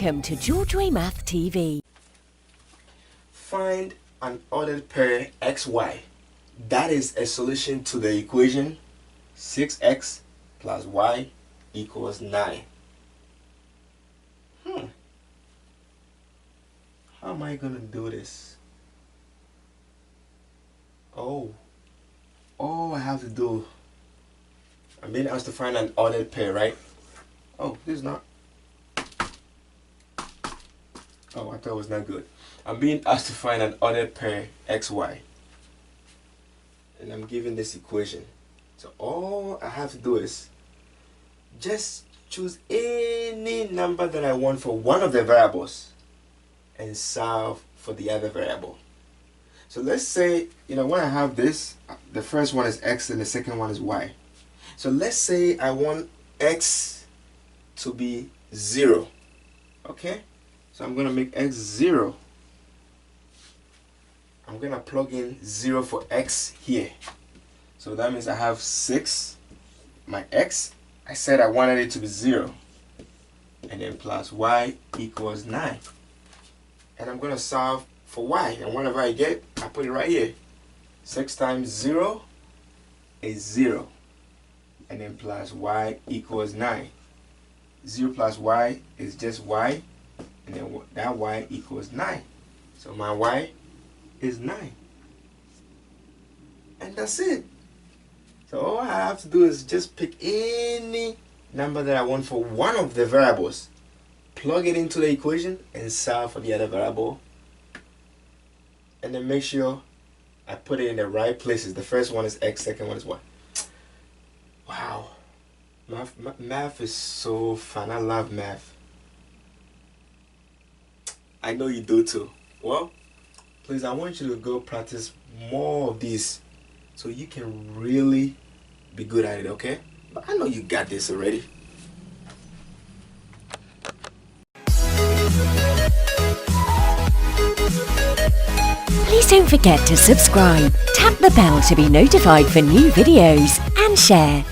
Welcome to Georgeway Math TV. Find an ordered pair xy. That is a solution to the equation 6x plus y equals 9. How am I going to do this? I have to do, I'm being asked to find an ordered pair, right? Oh, this is not. Oh, I thought it was not good. I'm being asked to find an ordered pair xy. And I'm given this equation. So all I have to do is just choose any number that I want for one of the variables and solve for the other variable. So let's say, when I have this, the first one is x and the second one is y. So let's say I want x to be 0. Okay? So I'm going to make x 0. I'm going to plug in 0 for x here. So that means I have 6, my x. I said I wanted it to be 0. And then plus y equals 9. And I'm going to solve for y. And whatever I get, I put it right here. 6 times 0 is 0. And then plus y equals 9. 0 plus y is just y. And then that y equals 9. So my y is 9. And that's it. So all I have to do is just pick any number that I want for one of the variables, plug it into the equation, and solve for the other variable. And then make sure I put it in the right places. The first one is x, second one is y. Wow. Math is so fun. I love math. I know you do too. Well, please, I want you to go practice more of these so you can really be good at it, okay? But I know you got this already. Please don't forget to subscribe, tap the bell to be notified for new videos, and share.